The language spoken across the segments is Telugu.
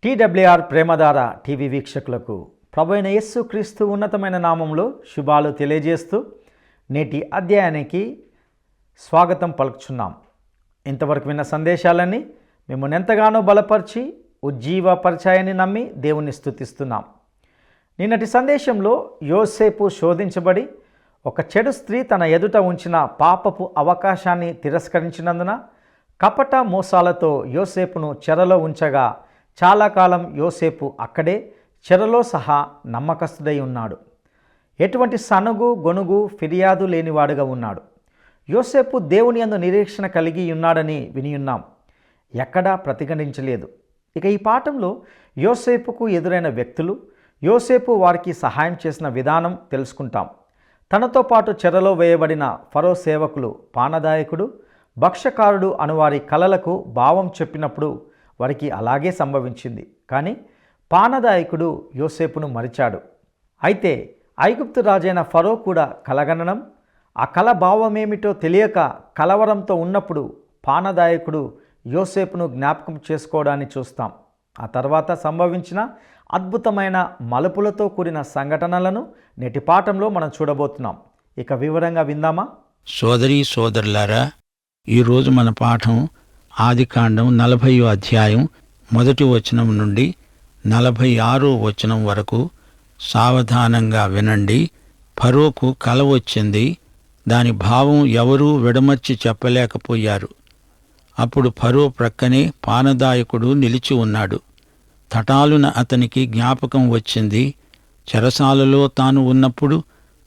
టీడబ్ల్యూఆర్ ప్రేమధార టీవీ వీక్షకులకు ప్రభువైన యేసు క్రీస్తు ఉన్నతమైన నామంలో శుభాలు తెలియజేస్తూ నేటి అధ్యాయానికి స్వాగతం పలుకుచున్నాం. ఇంతవరకు విన్న సందేశాలన్నీ మిమ్మల్ని ఎంతగానో బలపరిచి ఉజ్జీవపరిచాయని నమ్మి దేవుని స్తుతిస్తున్నాం. నిన్నటి సందేశంలో యోసేపు శోధించబడి ఒక చెడు స్త్రీ తన ఎదుట ఉంచిన పాపపు అవకాశాన్ని తిరస్కరించినందున కపట మోసాలతో యోసేపును చెరలో ఉంచగా చాలా కాలం యోసేపు అక్కడే చెరలో సహా నమ్మకస్తుడై ఉన్నాడు. ఎటువంటి సనుగు గొనుగు ఫిర్యాదు లేనివాడుగా ఉన్నాడు. యోసేపు దేవుని యందు నిరీక్షణ కలిగి ఉన్నాడని వినియున్నాం. ఎక్కడా ప్రతిఘటించలేదు. ఇక ఈ పాఠంలో యోసేపుకు ఎదురైన వ్యక్తులు, యోసేపు వారికి సహాయం చేసిన విధానం తెలుసుకుంటాం. తనతో పాటు చెరలో వేయబడిన ఫరో సేవకులు పానదాయకుడు, భక్ష్యకారుడు అనువారి కలలకు భావం చెప్పినప్పుడు వారికి అలాగే సంభవించింది. కానీ పానదాయకుడు యోసేపును మరిచాడు. అయితే ఐగుప్తు రాజైన ఫరో కూడా కలగనడం, ఆ కల భావమేమిటో తెలియక కలవరంతో ఉన్నప్పుడు పానదాయకుడు యోసేపును జ్ఞాపకం చేసుకోవడాన్ని చూస్తాం. ఆ తర్వాత సంభవించిన అద్భుతమైన మలుపులతో కూడిన సంఘటనలను నేటి పాఠంలో మనం చూడబోతున్నాం. ఇక వివరంగా విందామా? సోదరీ సోదరులారా, ఈరోజు మన పాఠం ఆదికాండం 40వ అధ్యాయం 1వ వచనం నుండి 46వ వచనం వరకు. సావధానంగా వినండి. ఫరోకు కల వచ్చింది. దాని భావం ఎవరూ విడమర్చి చెప్పలేకపోయారు. అప్పుడు ఫరో ప్రక్కనే పానదాయకుడు నిలిచి ఉన్నాడు. తటాలున అతనికి జ్ఞాపకం వచ్చింది. చెరసాలలో తాను ఉన్నప్పుడు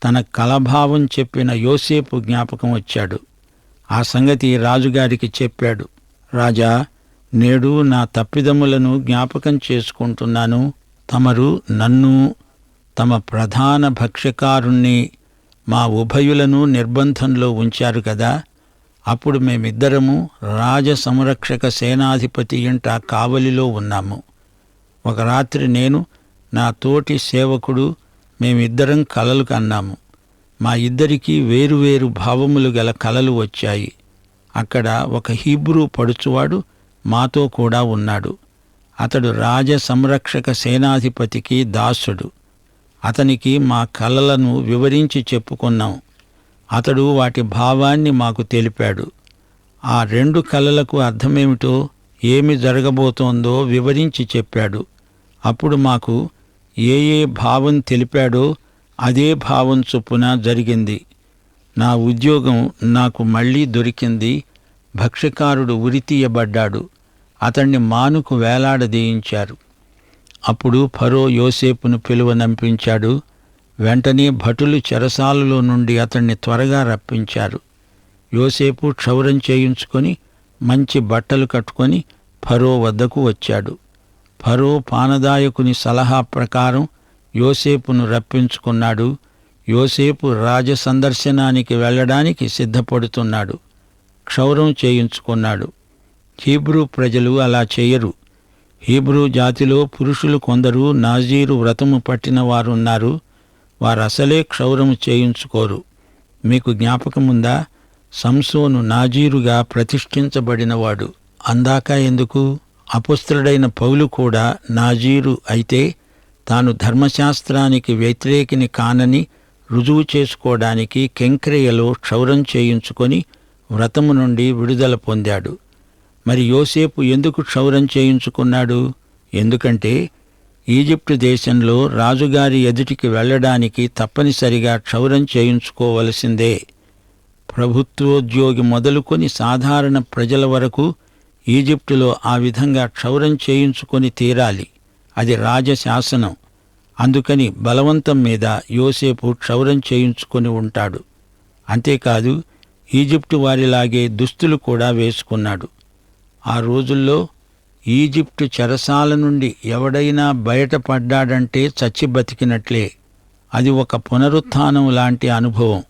తన కలభావం చెప్పిన యోసేపు జ్ఞాపకం వచ్చాడు. ఆ సంగతి రాజుగారికి చెప్పాడు. రాజా, నేడు నా తప్పిదములను జ్ఞాపకం చేసుకుంటున్నాను. తమరు నన్ను, తమ ప్రధాన భక్ష్యకారుణ్ణి, మా ఉభయులను నిర్బంధంలో ఉంచారు కదా. అప్పుడు మేమిద్దరము రాజ సంరక్షక సేనాధిపతి ఇంట కావలిలో ఉన్నాము. ఒక రాత్రి నేను, నా తోటి సేవకుడు, మేమిద్దరం కలలు కన్నాము. మా ఇద్దరికీ వేరువేరు భావములు గల కలలు వచ్చాయి. అక్కడ ఒక హీబ్రూ పడుచువాడు మాతో కూడా ఉన్నాడు. అతడు రాజ సంరక్షక సేనాధిపతికి దాసుడు. అతనికి మా కలలను వివరించి చెప్పుకున్నాం. అతడు వాటి భావాన్ని మాకు తెలిపాడు. ఆ 2 కలలకు అర్థమేమిటో, ఏమి జరగబోతోందో వివరించి చెప్పాడు. అప్పుడు మాకు ఏ భావం తెలిపాడో అదే భావం చొప్పున జరిగింది. నా ఉద్యోగం నాకు మళ్లీ దొరికింది. భక్ష్యకారుడు ఉరితీయబడ్డాడు. అతణ్ణి మానుకు వేలాడదీయించారు. అప్పుడు ఫరో యోసేపును పిలువనంపించాడు. వెంటనే భటులు చెరసాలలో నుండి అతణ్ణి త్వరగా రప్పించారు. యోసేపు క్షౌరం చేయించుకొని మంచి బట్టలు కట్టుకొని ఫరో వద్దకు వచ్చాడు. ఫరో పానదాయకుని సలహా ప్రకారం యోసేపును రప్పించుకున్నాడు. యోసేపు రాజ సందర్శనానికి వెళ్ళడానికి సిద్ధపడుతున్నాడు. క్షౌరం చేయించుకున్నాడు. హీబ్రూ ప్రజలు అలా చేయరు. హీబ్రూ జాతిలో పురుషులు కొందరు నాజీరు వ్రతము పట్టిన వారున్నారు. వారసలే క్షౌరము చేయించుకోరు. మీకు జ్ఞాపకముందా? సంసోను నాజీరుగా ప్రతిష్ఠించబడినవాడు. అందాక ఎందుకు? అపొస్తలుడైన పౌలు కూడా నాజీరు అయితే తాను ధర్మశాస్త్రానికి వ్యతిరేకిని కానని రుజువు చేసుకోవడానికి కెంక్రేయలో క్షౌరం చేయించుకొని వ్రతము నుండి విడుదల పొందాడు. మరి యోసేపు ఎందుకు క్షౌరం చేయించుకున్నాడు? ఎందుకంటే ఈజిప్టు దేశంలో రాజుగారి ఎదుటికి వెళ్ళడానికి తప్పనిసరిగా క్షౌరం చేయించుకోవలసిందే. ప్రభుత్వోద్యోగి మొదలుకొని సాధారణ ప్రజల వరకు ఈజిప్టులో ఆ విధంగా క్షౌరం చేయించుకొని తీరాలి. అది రాజశాసనం. అందుకని బలవంతం మీద యోసేపు క్షౌరం చేయించుకొని ఉంటాడు. అంతేకాదు, ఈజిప్టు వారిలాగే దుస్తులు కూడా వేసుకున్నాడు. ఆ రోజుల్లో ఈజిప్టు చెరసాల నుండి ఎవడైనా బయటపడ్డాడంటే చచ్చి బతికినట్లే. అది ఒక పునరుత్థానం లాంటి అనుభవం.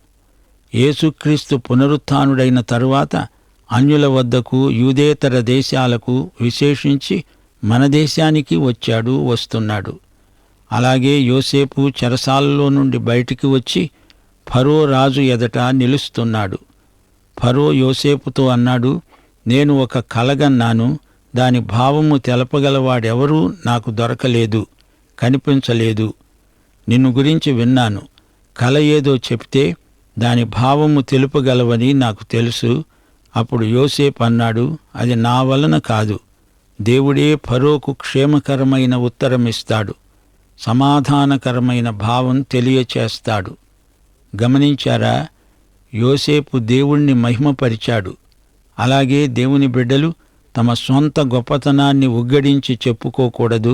యేసుక్రీస్తు పునరుత్థానుడైన తరువాత అన్యుల వద్దకు, యూదేతర దేశాలకు, విశేషించి మన దేశానికి వచ్చాడు, వస్తున్నాడు. అలాగే యోసేపు చెరసాలలో నుండి బయటికి వచ్చి ఫరో రాజు ఎదట నిలుస్తున్నాడు. ఫరో యోసేపుతో అన్నాడు, నేను ఒక కలగన్నాను. దాని భావము తెలపగలవాడెవరూ నాకు దొరకలేదు, కనిపించలేదు. నిన్ను గురించి విన్నాను. కల ఏదో చెప్తే దాని భావము తెలుపగలవని నాకు తెలుసు. అప్పుడు యోసేపు అన్నాడు, అది నా వలన కాదు, దేవుడే ఫరోకు క్షేమకరమైన ఉత్తరమిస్తాడు, సమాధానకరమైన భావం తెలియచేస్తాడు. గమనించారా? యోసేపు దేవుణ్ణి మహిమపరిచాడు. అలాగే దేవుని బిడ్డలు తమ సొంత గొప్పతనాన్ని ఉగ్గడించి చెప్పుకోకూడదు.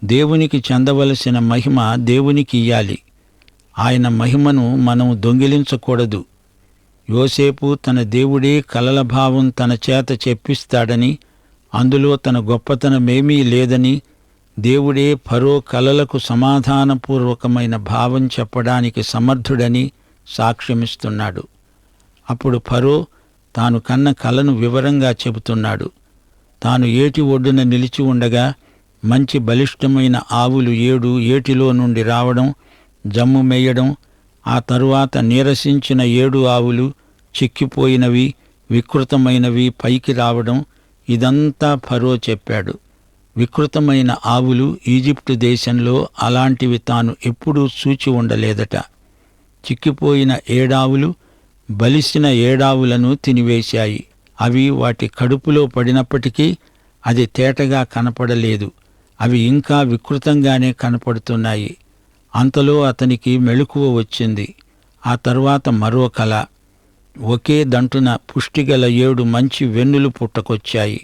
దేవునికి చెందవలసిన మహిమ దేవునికి ఇయ్యాలి. ఆయన మహిమను మనం దొంగిలించకూడదు. యోసేపు తన దేవుడే కలల భావం తన చేత చెప్పిస్తాడని, అందులో తన గొప్పతనమేమీ లేదని, దేవుడే ఫరో కలలకు సమాధానపూర్వకమైన భావం చెప్పడానికి సమర్థుడని సాక్ష్యమిస్తున్నాడు. అప్పుడు ఫరో తాను కన్న కలను వివరంగా చెబుతున్నాడు. తాను ఏటి ఒడ్డున నిలిచి ఉండగా మంచి బలిష్టమైన ఆవులు 7 ఏటిలో నుండి రావడం, జమ్ము మేయడం, ఆ తరువాత నీరసించిన 7 ఆవులు చిక్కిపోయినవి, వికృతమైనవి పైకి రావడం, ఇదంతా ఫరో చెప్పాడు. వికృతమైన ఆవులు ఈజిప్టు దేశంలో అలాంటివి తాను ఎప్పుడూ చూచి ఉండలేదట. చిక్కిపోయిన 7 ఆవులు బలిసిన 7 ఆవులను తినివేశాయి. అవి వాటి కడుపులో పడినప్పటికీ అది తేటగా కనపడలేదు. అవి ఇంకా వికృతంగానే కనపడుతున్నాయి. అంతలో అతనికి మెలకువ వచ్చింది. ఆ తరువాత మరో కల. ఒకే దంటున పుష్టిగల 7 మంచి వెన్నులు పుట్టకొచ్చాయి.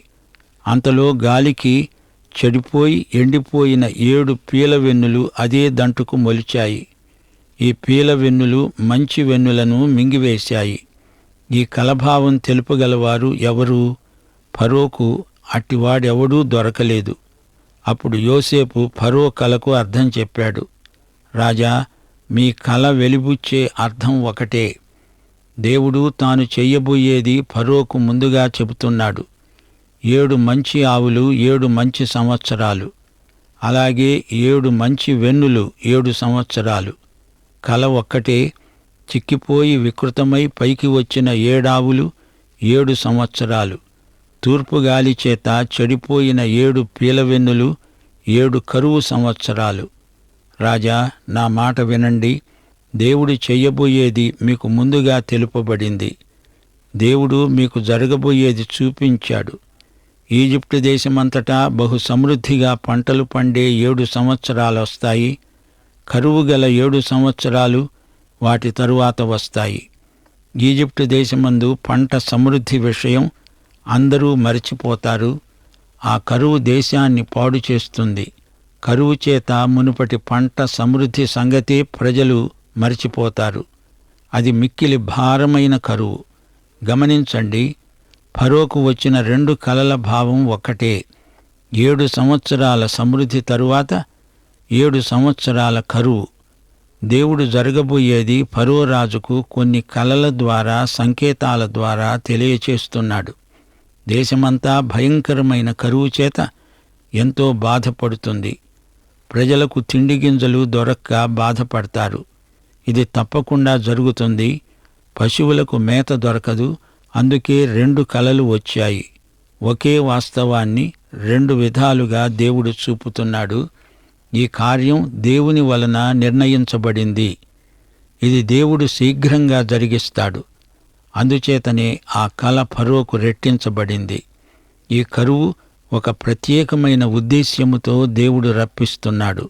అంతలో గాలికి చెడిపోయి ఎండిపోయిన 7 పీల వెన్నులు అదే దంటుకు మొలిచాయి. ఈ పీల వెన్నులు మంచి వెన్నులను మింగివేశాయి. ఈ కలభావం తెలుపగలవారు ఎవరు? ఫరోకు అట్టివాడెవడూ దొరకలేదు. అప్పుడు యోసేపు ఫరో కలకు అర్థం చెప్పాడు. రాజా, మీ కల వెలిబుచ్చే అర్థం ఒకటే. దేవుడు తాను చెయ్యబోయేది ఫరోకు ముందుగా చెబుతున్నాడు. 7 మంచి ఆవులు 7 మంచి సంవత్సరాలు, అలాగే 7 మంచి వెన్నులు 7 సంవత్సరాలు. కల ఒక్కటే. చిక్కిపోయి వికృతమై పైకి వచ్చిన 7 ఆవులు 7 సంవత్సరాలు. తూర్పుగాలి చేత చెడిపోయిన 7 పీలవెన్నులు 7 కరువు సంవత్సరాలు. రాజా, నా మాట వినండి. దేవుడు చెయ్యబోయేది మీకు ముందుగా తెలుపబడింది. దేవుడు మీకు జరగబోయేది చూపించాడు. ఈజిప్టు దేశమంతటా బహు సమృద్ధిగా పంటలు పండే 7 సంవత్సరాలొస్తాయి. కరువు గల 7 సంవత్సరాలు వాటి తరువాత వస్తాయి. ఈజిప్టు దేశమందు పంట సమృద్ధి విషయం అందరూ మరిచిపోతారు. ఆ కరువు దేశాన్ని పాడు చేస్తుంది. కరువు చేత మునుపటి పంట సమృద్ధి సంగతే ప్రజలు మరిచిపోతారు. అది మిక్కిలి భారమైన కరువు. గమనించండి, ఫరోకు వచ్చిన 2 కలల భావం ఒక్కటే. 7 సంవత్సరాల సమృద్ధి తరువాత 7 సంవత్సరాల కరువు. దేవుడు జరగబోయేది ఫరో రాజుకు కొన్ని కలల ద్వారా, సంకేతాల ద్వారా తెలియచేస్తున్నాడు. దేశమంతా భయంకరమైన కరువు చేత ఎంతో బాధపడుతుంది. ప్రజలకు తిండి గింజలు దొరక్క బాధపడతారు. ఇది తప్పకుండా జరుగుతుంది. పశువులకు మేత దొరకదు. అందుకే 2 కలలు వచ్చాయి. ఒకే వాస్తవాన్ని 2 విధాలుగా దేవుడు చూపుతున్నాడు. ఈ కార్యం దేవుని వలన నిర్ణయించబడింది. ఇది దేవుడు శీఘ్రంగా జరిగిస్తాడు. అందుచేతనే ఆ కల ఫరోకు రెట్టించబడింది. ఈ కరువు ఒక ప్రత్యేకమైన ఉద్దేశ్యముతో దేవుడు రప్పిస్తున్నాడు.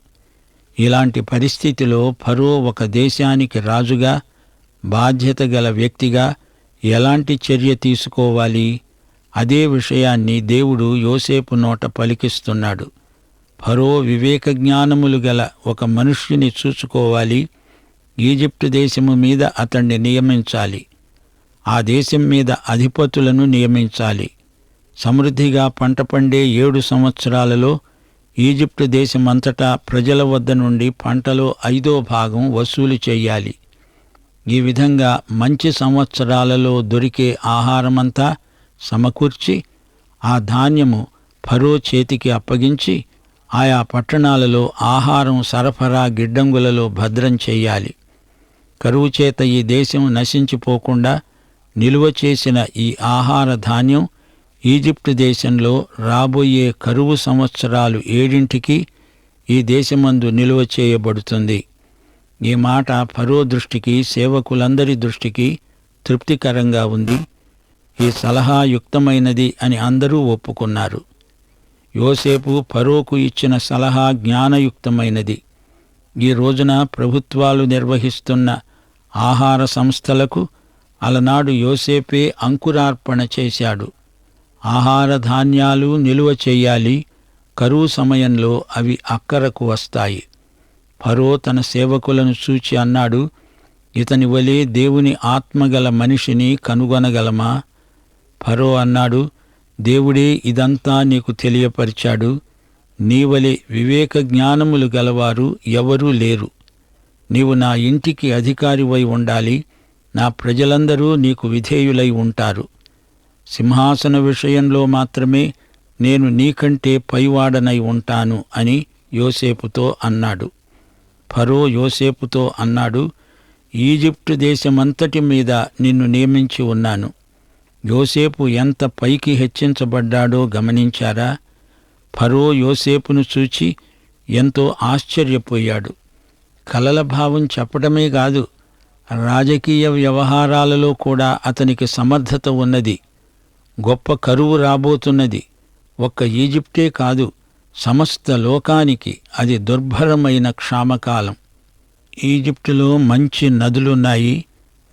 ఇలాంటి పరిస్థితిలో ఫరో ఒక దేశానికి రాజుగా, బాధ్యత గల వ్యక్తిగా ఎలాంటి చర్య తీసుకోవాలి? అదే విషయాన్ని దేవుడు యోసేపు నోట పలికిస్తున్నాడు. ఫరో వివేక జ్ఞానములు గల ఒక మనుష్యుని చూసుకోవాలి. ఈజిప్టు దేశము మీద అతణ్ణి నియమించాలి. ఆ దేశం మీద అధిపతులను నియమించాలి. సమృద్ధిగా పంట పండే 7 సంవత్సరాలలో ఈజిప్టు దేశమంతటా ప్రజల వద్ద నుండి పంటలో 5వ భాగం వసూలు చెయ్యాలి. ఈ విధంగా మంచి సంవత్సరాలలో దొరికే ఆహారమంతా సమకూర్చి ఆ ధాన్యము ఫరో చేతికి అప్పగించి ఆయా పట్టణాలలో ఆహారం సరఫరా గిడ్డంగులలో భద్రం చెయ్యాలి. కరువు చేత ఈ దేశం నశించిపోకుండా నిలువ చేసిన ఈ ఆహార ధాన్యం ఈజిప్టు దేశంలో రాబోయే కరువు సంవత్సరాలు 7 ఈ దేశమందు నిలువ చేయబడుతుంది. ఈ మాట ఫరో దృష్టికి, సేవకులందరి దృష్టికి తృప్తికరంగా ఉంది. ఈ సలహా యుక్తమైనది అని అందరూ ఒప్పుకున్నారు. యోసేపు ఫరోకు ఇచ్చిన సలహా జ్ఞానయుక్తమైనది. ఈ రోజున ప్రభుత్వాలు నిర్వహిస్తున్న ఆహార సంస్థలకు అలనాడు యోసేపే అంకురార్పణ చేశాడు. ఆహార ధాన్యాలు నిలువ చెయ్యాలి, కరువు సమయంలో అవి అక్కరకు వస్తాయి. ఫరో తన సేవకులను చూచి అన్నాడు, ఇతని వలె దేవుని ఆత్మగల మనిషిని కనుగొనగలమా? ఫరో అన్నాడు, దేవుడే ఇదంతా నీకు తెలియపరిచాడు. నీవలె వివేక జ్ఞానములు గలవారు ఎవరూ లేరు. నీవు నా ఇంటికి అధికారివై ఉండాలి. నా ప్రజలందరూ నీకు విధేయులై ఉంటారు. సింహాసన విషయంలో మాత్రమే నేను నీకంటే పైవాడనై ఉంటాను అని యోసేపుతో అన్నాడు. ఫరో యోసేపుతో అన్నాడు, ఈజిప్టు దేశమంతటి మీద నిన్ను నియమించి ఉన్నాను. యోసేపు ఎంత పైకి హెచ్చించబడ్డాడో గమనించారా? ఫరో యోసేపును చూచి ఎంతో ఆశ్చర్యపోయాడు. కలల భావం చెప్పడమే కాదు, రాజకీయ వ్యవహారాలలో కూడా అతనికి సమర్థత ఉన్నది. గొప్ప కరువు రాబోతున్నది. ఒక్క ఈజిప్టే కాదు, సమస్త లోకానికి అది దుర్భరమైన క్షామకాలం. ఈజిప్టులో మంచి నదులున్నాయి.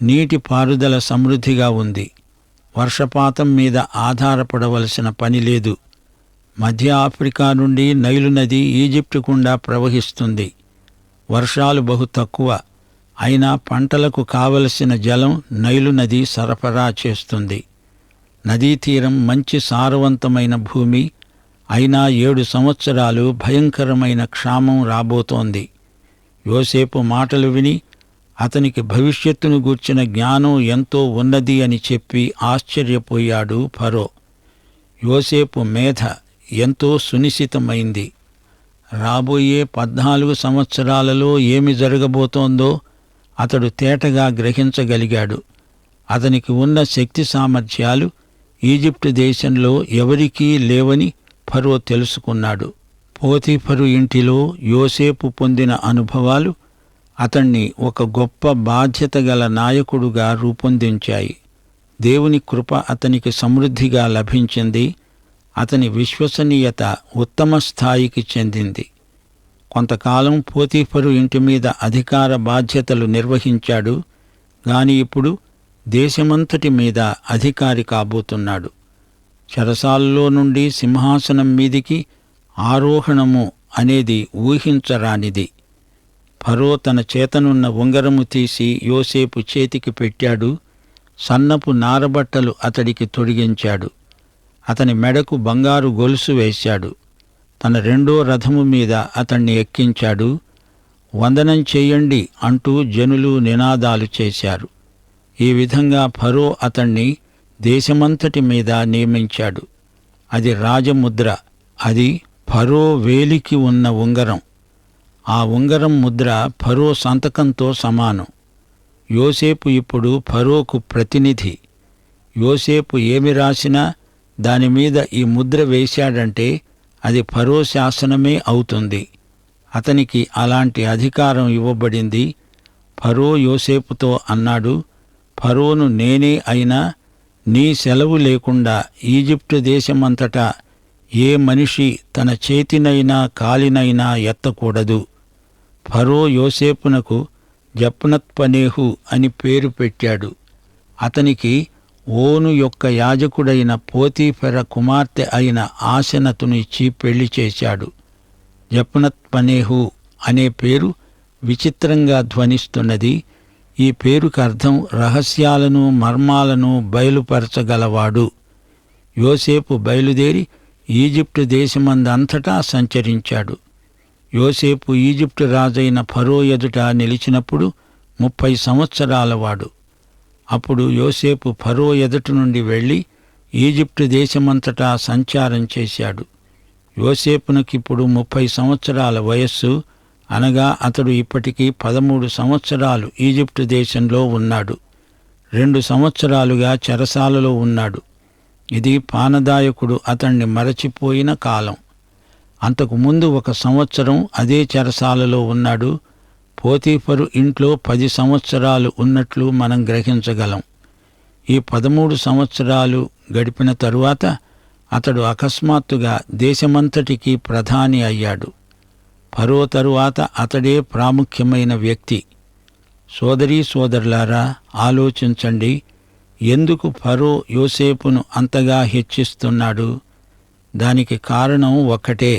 నీటి పారుదల సమృద్ధిగా ఉంది. వర్షపాతం మీద ఆధారపడవలసిన పని లేదు. మధ్య ఆఫ్రికా నుండి నైలు నది ఈజిప్టు గుండా ప్రవహిస్తుంది. వర్షాలు బహు తక్కువ. అయినా పంటలకు కావలసిన జలం నైలు నది సరఫరా చేస్తుంది. నదీ తీరం మంచి సారవంతమైన భూమి. అయినా 7 సంవత్సరాలు భయంకరమైన క్షామం రాబోతోంది. యోసేపు మాటలు విని అతనికి భవిష్యత్తును గూర్చిన జ్ఞానం ఎంతో ఉన్నది అని చెప్పి ఆశ్చర్యపోయాడు ఫరో. యోసేపు మేధ ఎంతో సునిశితమైంది. రాబోయే 14 సంవత్సరాలలో ఏమి జరగబోతోందో అతడు తేటగా గ్రహించగలిగాడు. అతనికి ఉన్న శక్తి సామర్థ్యాలు ఈజిప్టు దేశంలో ఎవరికీ లేవని ఫరో తెలుసుకున్నాడు. పోతీఫరు ఇంటిలో యోసేపు పొందిన అనుభవాలు అతణ్ణి ఒక గొప్ప బాధ్యత గల నాయకుడుగా రూపొందించాయి. దేవుని కృప అతనికి సమృద్ధిగా లభించింది. అతని విశ్వసనీయత ఉత్తమ స్థాయికి చెందింది. కొంతకాలం పోతీఫరు ఇంటి మీద అధికార బాధ్యతలు నిర్వహించాడు. గాని ఇప్పుడు దేశమంతటి మీద అధికారి కాబోతున్నాడు. చెరసాలలో నుండి సింహాసనం మీదికి ఆరోహణము అనేది ఊహించరానిది. ఫరో తన చేతనున్న ఉంగరము తీసి యోసేపు చేతికి పెట్టాడు. సన్నపు నారబట్టలు అతడికి తొడిగించాడు. అతని మెడకు బంగారు గొలుసు వేశాడు. తన 2వ రథము మీద అతణ్ణి ఎక్కించాడు. వందనం చెయ్యండి అంటూ జనులు నినాదాలు చేశారు. ఈ విధంగా ఫరో అతణ్ణి దేశమంతటి మీద నియమించాడు. అది రాజముద్ర. అది ఫరో వేలికి ఉన్న ఉంగరం. ఆ ఉంగరం ముద్ర ఫరో సంతకంతో సమానం. యోసేపు ఇప్పుడు ఫరోకు ప్రతినిధి. యోసేపు ఏమి రాసినా దానిమీద ఈ ముద్ర వేశాడంటే అది ఫరో శాసనమే అవుతుంది. అతనికి అలాంటి అధికారం ఇవ్వబడింది. ఫరో యోసేపుతో అన్నాడు, ఫరోను నేనే అయినా నీ సెలవు లేకుండా ఈజిప్టు దేశమంతటా ఏ మనిషి తన చేతినైనా కాలినైనా ఎత్తకూడదు. ఫరో యోసేపునకు జప్నత్పనేహు అని పేరు పెట్టాడు. అతనికి ఓను యొక్క యాజకుడైన పోతీఫెర కుమార్తె అయిన ఆసెనతును ఇచ్చి పెళ్లి చేశాడు. జప్నత్పనేహు అనే పేరు విచిత్రంగా ధ్వనిస్తున్నది. ఈ పేరుకు అర్థం రహస్యాలను మర్మాలను బయలుపరచగలవాడు. యోసేపు బయలుదేరి ఈజిప్టు దేశమందంతటా సంచరించాడు. యోసేపు ఈజిప్టు రాజైన ఫరో ఎదుట నిలిచినప్పుడు 30 సంవత్సరాలవాడు. అప్పుడు యోసేపు ఫరో ఎదుట నుండి వెళ్ళి ఈజిప్టు దేశమంతటా సంచారం చేశాడు. యోసేపునకిప్పుడు 30 సంవత్సరాల వయస్సు, అనగా అతడు ఇప్పటికీ 13 సంవత్సరాలు ఈజిప్టు దేశంలో ఉన్నాడు. 2 సంవత్సరాలుగా చెరసాలలో ఉన్నాడు. ఇది పానదాయకుడు అతణ్ణి మరచిపోయిన కాలం. అంతకు ముందు 1 సంవత్సరం అదే చెరసాలలో ఉన్నాడు. పోతీఫరు ఇంట్లో 10 సంవత్సరాలు ఉన్నట్లు మనం గ్రహించగలం. ఈ 13 సంవత్సరాలు గడిపిన తరువాత అతడు అకస్మాత్తుగా దేశమంతటికీ ప్రధాని అయ్యాడు. ఫరో తరువాత అతడే ప్రాముఖ్యమైన వ్యక్తి. సోదరీ సోదరులారా, ఆలోచించండి. ఎందుకు ఫరో యోసేపును అంతగా హెచ్చిస్తున్నాడు? దానికి కారణం ఒక్కటే.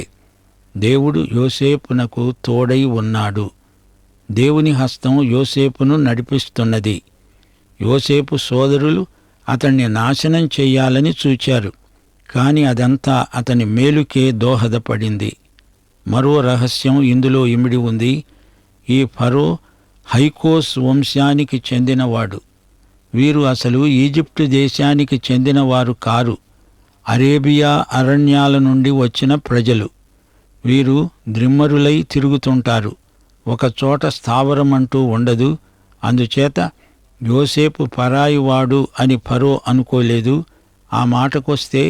దేవుడు యోసేపునకు తోడై ఉన్నాడు. దేవుని హస్తం యోసేపును నడిపిస్తున్నది. యోసేపు సోదరులు అతన్ని నాశనం చెయ్యాలని చూచారు, కాని అదంతా అతని మేలుకే దోహదపడింది. మరో రహస్యం ఇందులో ఇమిడి ఉంది. ఈ ఫరో హైకోస్ వంశానికి చెందినవాడు. వీరు అసలు ఈజిప్టు దేశానికి చెందినవారు కారు. అరేబియా అరణ్యాల నుండి వచ్చిన ప్రజలు. వీరు ద్రిమ్మరులై తిరుగుతుంటారు. ఒకచోట స్థావరమంటూ ఉండదు. అందుచేత యోసేపు పరాయివాడు అని ఫరో అనుకోలేదు. ఆ మాటకొస్తే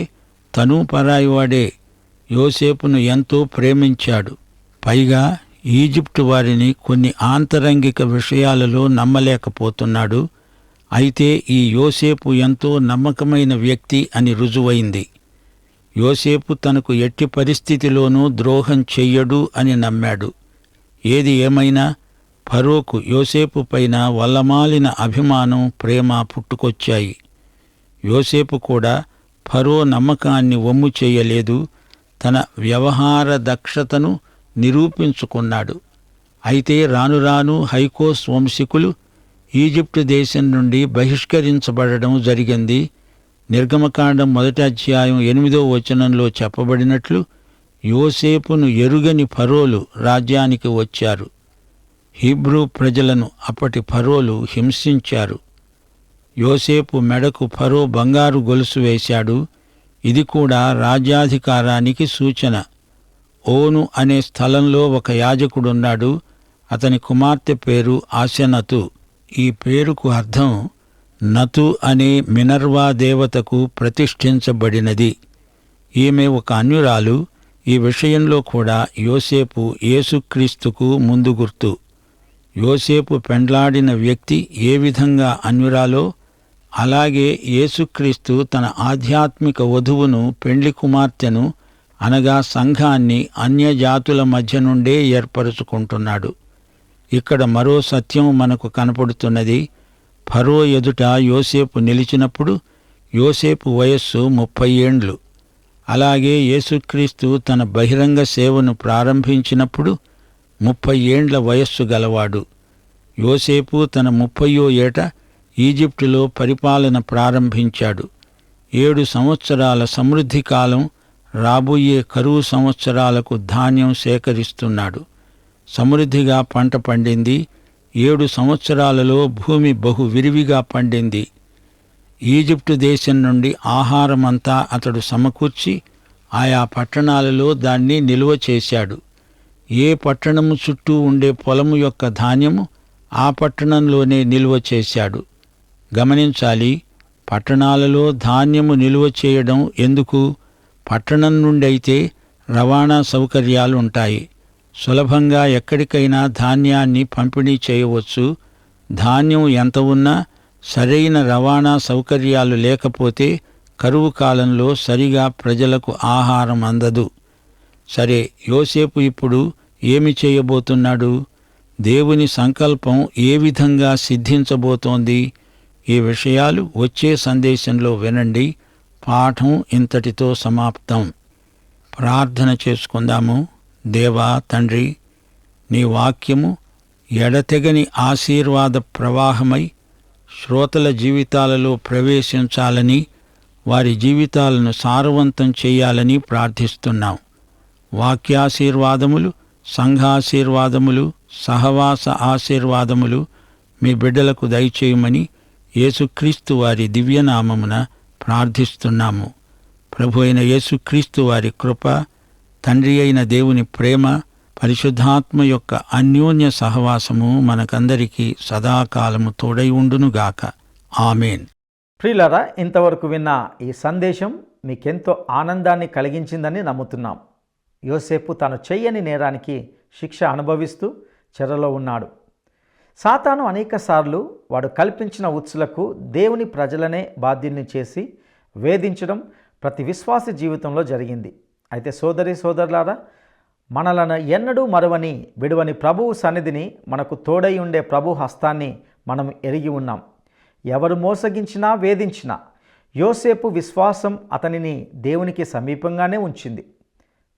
తను పరాయివాడే. యోసేపును ఎంతో ప్రేమించాడు. పైగా ఈజిప్టు వారిని కొన్ని ఆంతరంగిక విషయాలలో నమ్మలేకపోతున్నాడు. అయితే ఈ యోసేపు ఎంతో నమ్మకమైన వ్యక్తి అని రుజువైంది. యోసేపు తనకు ఎట్టి పరిస్థితిలోనూ ద్రోహం చెయ్యడు అని నమ్మాడు. ఏది ఏమైనా ఫరోకు యోసేపు పైన వల్లమాలిన అభిమానం, ప్రేమ పుట్టుకొచ్చాయి. యోసేపు కూడా ఫరో నమ్మకాన్ని వమ్ము చేయలేదు. తన వ్యవహార దక్షతను నిరూపించుకున్నాడు. అయితే రాను రాను హైకోస్ వంశీకులు ఈజిప్టు దేశం నుండి బహిష్కరించబడడం జరిగింది. నిర్గమకాండం 1వ అధ్యాయం 8వ వచనంలో చెప్పబడినట్లు యోసేపును ఎరుగని ఫరోలు రాజ్యానికి వచ్చారు. హీబ్రూ ప్రజలను అప్పటి ఫరోలు హింసించారు. యోసేపు మెడకు ఫరో బంగారు గొలుసు వేశాడు. ఇది కూడా రాజ్యాధికారానికి సూచన. ఓను అనే స్థలంలో ఒక యాజకుడున్నాడు. అతని కుమార్తె పేరు ఆసెనతు. ఈ పేరుకు అర్థం నతు అనే మినర్వా దేవతకు ప్రతిష్ఠించబడినది. ఈమె ఒక అన్యురాలు. ఈ విషయంలో కూడా యోసేపు యేసుక్రీస్తుకు ముందు గుర్తు. యోసేపు పెండ్లాడిన వ్యక్తి ఏ విధంగా అన్యురాలో, అలాగే యేసుక్రీస్తు తన ఆధ్యాత్మిక వధువును, పెండ్లి కుమార్తెను అనగా సంఘాన్ని అన్యజాతుల మధ్య నుండే ఏర్పరచుకుంటున్నాడు. ఇక్కడ మరో సత్యం మనకు కనపడుతున్నది. ఫరో ఎదుట యోసేపు నిలిచినప్పుడు యోసేపు వయస్సు 30 ఏండ్లు. అలాగే యేసుక్రీస్తు తన బహిరంగ సేవను ప్రారంభించినప్పుడు 30 ఏండ్ల వయస్సు గలవాడు. యోసేపు తన 30వ ఏట ఈజిప్టులో పరిపాలన ప్రారంభించాడు. 7 సంవత్సరాల సమృద్ధి కాలం, రాబోయే కరువు సంవత్సరాలకు ధాన్యం సేకరిస్తున్నాడు. సమృద్ధిగా పంట పండింది. 7 సంవత్సరాలలో భూమి బహు విరివిగా పండింది. ఈజిప్టు దేశం నుండి ఆహారమంతా అతడు సమకూర్చి ఆయా పట్టణాలలో దాన్ని నిలువ చేశాడు. ఏ పట్టణము చుట్టూ ఉండే పొలము యొక్క ధాన్యము ఆ పట్టణంలోనే నిలువ చేశాడు. గమనించాలి, పట్టణాలలో ధాన్యము నిలువ చేయడం ఎందుకు? పట్టణం నుండి అయితే రవాణా సౌకర్యాలు ఉంటాయి. సులభంగా ఎక్కడికైనా ధాన్యాన్ని పంపిణీ చేయవచ్చు. ధాన్యం ఎంత ఉన్నా సరైన రవాణా సౌకర్యాలు లేకపోతే కరువు కాలంలో సరిగా ప్రజలకు ఆహారం అందదు. సరే, యోసేపు ఇప్పుడు ఏమి చేయబోతున్నాడు? దేవుని సంకల్పం ఏ విధంగా సిద్ధించబోతోంది? ఈ విషయాలు వచ్చే సందేశంలో వినండి. పాఠం ఇంతటితో సమాప్తం. ప్రార్థన చేసుకుందాము. దేవా తండ్రి, నీ వాక్యము ఎడతెగని ఆశీర్వాద ప్రవాహమై శ్రోతల జీవితాలలో ప్రవేశించాలని, వారి జీవితాలను సారవంతం చేయాలని ప్రార్థిస్తున్నాం. వాక్యాశీర్వాదములు, సంఘాశీర్వాదములు, సహవాస ఆశీర్వాదములు మీ బిడ్డలకు దయచేయమని యేసుక్రీస్తు వారి దివ్యనామమున ప్రార్థిస్తున్నాము. ప్రభు అయిన యేసుక్రీస్తు వారి కృప, తండ్రి అయిన దేవుని ప్రేమ, పరిశుద్ధాత్మ యొక్క అన్యోన్య సహవాసము మనకందరికీ సదాకాలము తోడై ఉండునుగాక. ఆమేన్. ప్రియులారా, ఇంతవరకు విన్న ఈ సందేశం మీకెంతో ఆనందాన్ని కలిగించిందని నమ్ముతున్నాం. యోసేపు తాను చెయ్యని నేరానికి శిక్ష అనుభవిస్తూ చెరలో ఉన్నాడు. సాతాను అనేకసార్లు వాడు కల్పించిన ఉచ్చులకు దేవుని ప్రజలనే బాధ్యుల్ని చేసి వేధించడం ప్రతి విశ్వాసి జీవితంలో జరిగింది. అయితే సోదరులారా, మనలను ఎన్నడూ మరువని విడువని ప్రభువు సన్నిధిని, మనకు తోడై ఉండే ప్రభు హస్తాన్ని మనం ఎరిగి ఉన్నాం. ఎవరు మోసగించినా వేధించినా యోసేపు విశ్వాసం అతనిని దేవునికి సమీపంగానే ఉంచింది.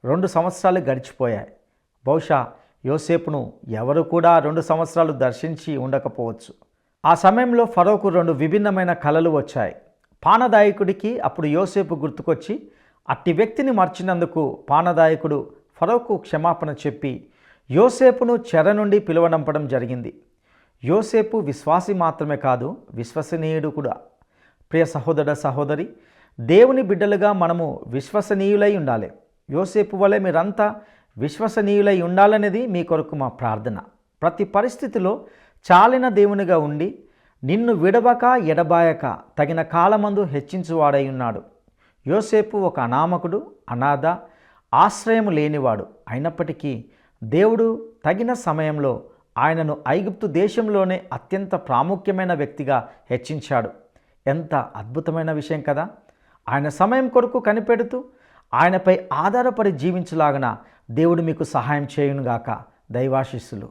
2 సంవత్సరాలు గడిచిపోయాయి. బహుశా యోసేపును ఎవరు కూడా 2 సంవత్సరాలు దర్శించి ఉండకపోవచ్చు. ఆ సమయంలో ఫరోకు 2 విభిన్నమైన కలలు వచ్చాయి. పానదాయకుడికి అప్పుడు యోసేపు గుర్తుకొచ్చి అట్టి వ్యక్తిని మర్చినందుకు పానదాయకుడు ఫరోకు క్షమాపణ చెప్పి యోసేపును చెర నుండి పిలువనంపడం జరిగింది. యోసేపు విశ్వాసి మాత్రమే కాదు, విశ్వసనీయుడు కూడా. ప్రియ సహోదరి, దేవుని బిడ్డలుగా మనము విశ్వసనీయులై ఉండాలి. యోసేపు వలె మీరంతా విశ్వసనీయులై ఉండాలనేది మీ కొరకు మా ప్రార్థన. ప్రతి పరిస్థితిలో చాలిన దేవునిగా ఉండి నిన్ను విడవక ఎడబాయక తగిన కాలమందు హెచ్చించువాడై ఉన్నాడు. యోసేపు ఒక అనామకుడు, అనాథ, ఆశ్రయం లేనివాడు. అయినప్పటికీ దేవుడు తగిన సమయంలో ఆయనను ఐగుప్తు దేశంలోనే అత్యంత ప్రాముఖ్యమైన వ్యక్తిగా హెచ్చించాడు. ఎంత అద్భుతమైన విషయం కదా! ఆయన సమయం కొరకు కనిపెడుతూ ఆయనపై ఆధారపడి జీవించలాగన దేవుడు మీకు సహాయం చేయునుగాక. దైవాశీస్సులు.